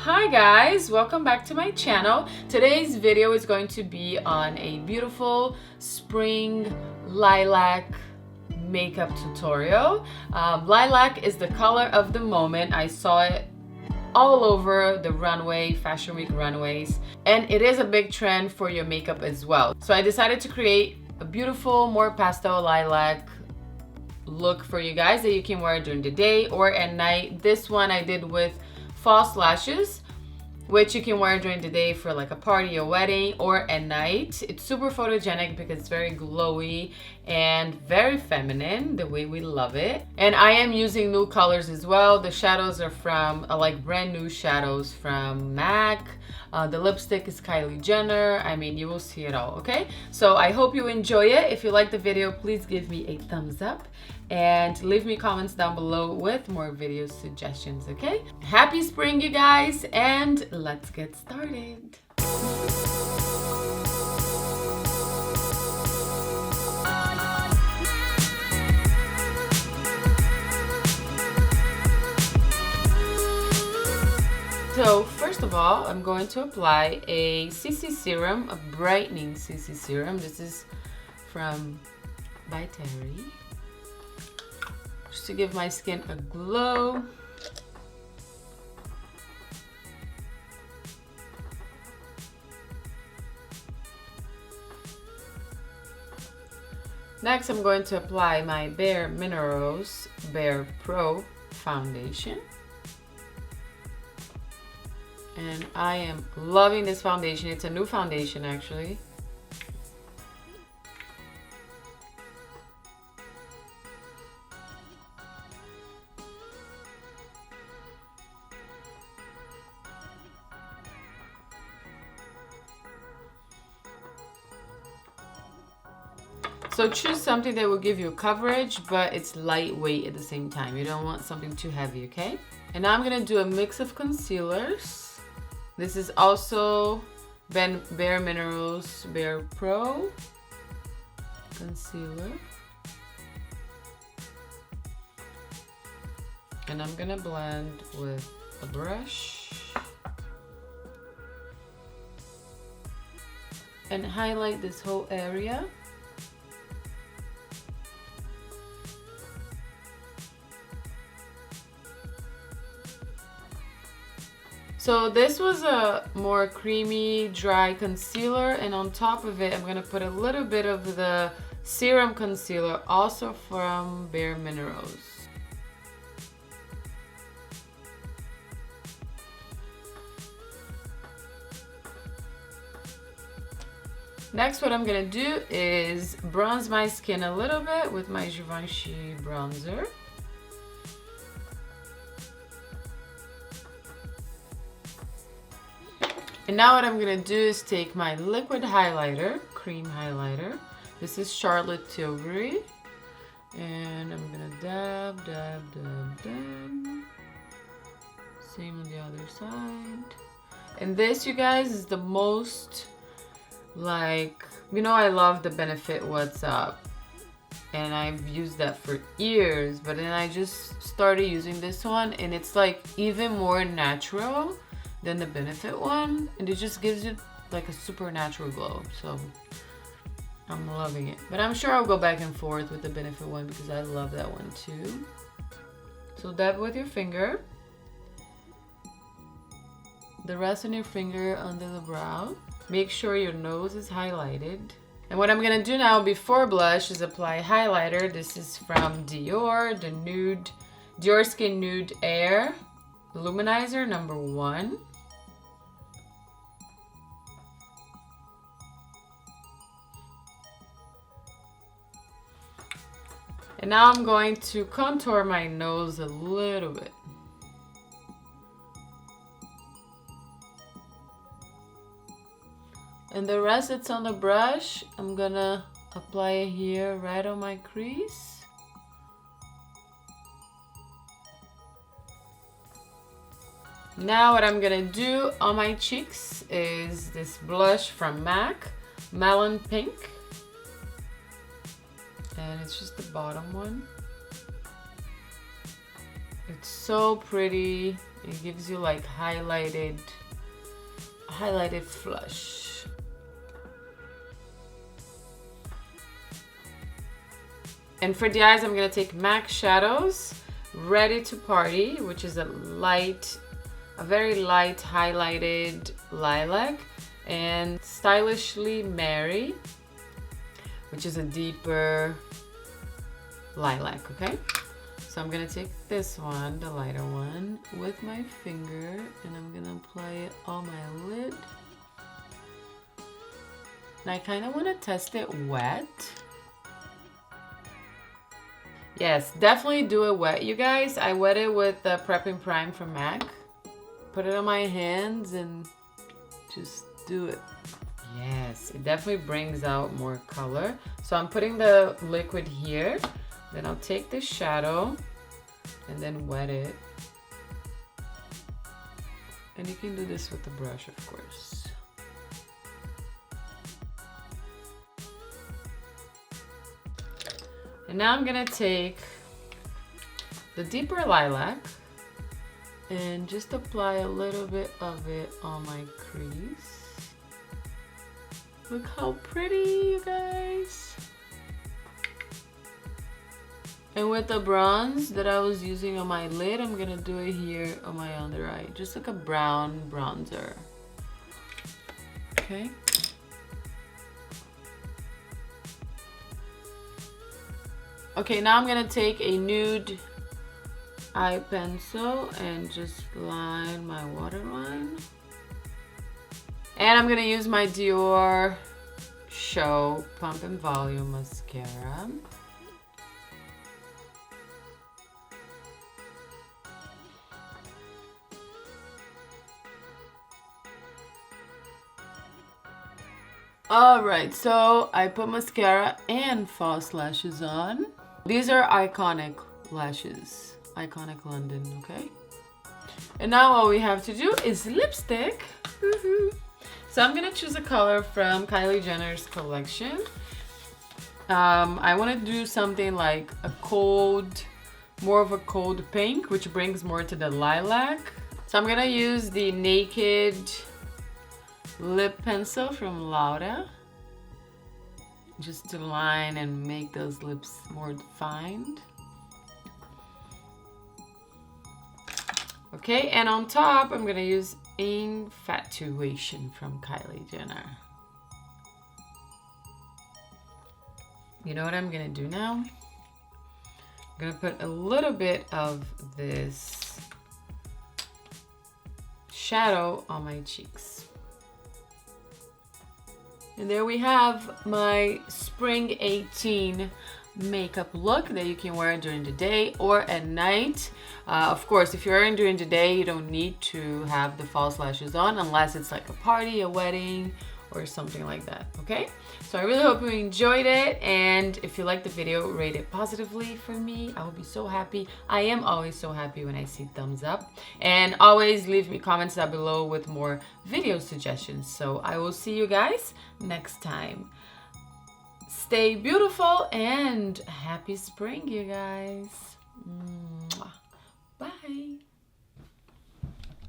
Hi guys, welcome back to my channel. Today's video is going to be on a beautiful spring lilac makeup tutorial. Lilac is the color of the moment. I saw it all over the runway, Fashion Week runways, and it is a big trend for your makeup as well. So I decided to create a beautiful, more pastel lilac look for you guys that you can wear during the day or at night. This one I did with false lashes, which you can wear during the day for like a party or wedding, or at night. It's super photogenic because it's very glowy and very feminine, the way we love it. And I am using new colors as well. The shadows are from like brand new shadows from MAC. The lipstick is Kylie Jenner. I mean, you will see it all, okay? So I hope you enjoy it. If you like the video, please give me a thumbs up and leave me comments down below with more video suggestions, okay? Happy spring, you guys, and let's get started. So first of all, I'm going to apply a CC serum, a brightening CC serum. This is from by Terry, just to give my skin a glow. Next, I'm going to apply my Bare Minerals Bare Pro foundation. And I am loving this foundation. It's a new foundation actually. So choose something that will give you coverage, but it's lightweight at the same time. You don't want something too heavy, okay? And now I'm gonna do a mix of concealers. This is also Bare Minerals Bare Pro concealer. And I'm gonna blend with a brush and highlight this whole area. So this was a more creamy, dry concealer, and on top of it, I'm gonna put a little bit of the serum concealer, also from Bare Minerals. Next, what I'm gonna do is bronze my skin a little bit with my Givenchy bronzer. And now what I'm gonna do is take my liquid highlighter, cream highlighter. This is Charlotte Tilbury. And I'm gonna dab, dab, dab, dab. Same on the other side. And this, you guys, is the most, like, you know, I love the Benefit What's Up. And I've used that for years, but then I just started using this one, and it's like even more natural than the Benefit one, and it just gives you like a supernatural glow. So I'm loving it, but I'm sure I'll go back and forth with the Benefit one because I love that one too. So dab with your finger, the rest on your finger under the brow. Make sure your nose is highlighted. And what I'm gonna do now before blush is apply highlighter. This is from Dior, the nude Dior Skin Nude Air Luminizer number 1. And now I'm going to contour my nose a little bit. And the rest that's on the brush, I'm gonna apply it here right on my crease. Now what I'm gonna do on my cheeks is this blush from MAC, Melon Pink. And it's just the bottom one. It's so pretty. It gives you like highlighted flush. And for the eyes, I'm gonna take MAC Shadows Ready to Party, which is a very light highlighted lilac, and Stylishly Mary, which is a deeper lilac, okay? So I'm gonna take this one, the lighter one, with my finger, and I'm gonna apply it on my lid. And I kind of want to test it wet. Yes, definitely do it wet, you guys. I wet it with the Prepping Prime from MAC. Put it on my hands and just do it. Yes, it definitely brings out more color. So I'm putting the liquid here. Then I'll take the shadow and then wet it. And you can do this with the brush, of course. And now I'm gonna take the deeper lilac and just apply a little bit of it on my crease. Look how pretty, you guys. And with the bronze that I was using on my lid, I'm gonna do it here on my under eye. Just like a brown bronzer. Okay. Okay, now I'm gonna take a nude eye pencil and just line my waterline. And I'm gonna use my Dior Show Pump and Volume Mascara. Alright, so I put mascara and false lashes on. These are Iconic lashes. Iconic London, okay? And now all we have to do is lipstick. So I'm gonna choose a color from Kylie Jenner's collection. I wanna do something like more of a cold pink, which brings more to the lilac. So I'm gonna use the Naked lip pencil from Lauda, just to line and make those lips more defined. Okay, and on top I'm gonna use Infatuation from Kylie Jenner. You know what I'm gonna do now? I'm gonna put a little bit of this shadow on my cheeks. And there we have my Spring 18 makeup look that you can wear during the day or at night. Of course, if you're wearing during the day, you don't need to have the false lashes on unless it's like a party, a wedding, or something like that, okay? So I really hope you enjoyed it, and if you liked the video, rate it positively for me. I will be so happy. I am always so happy when I see thumbs up, and always leave me comments down below with more video suggestions. So I will see you guys next time. Stay beautiful and happy spring, you guys. Mwah. Bye.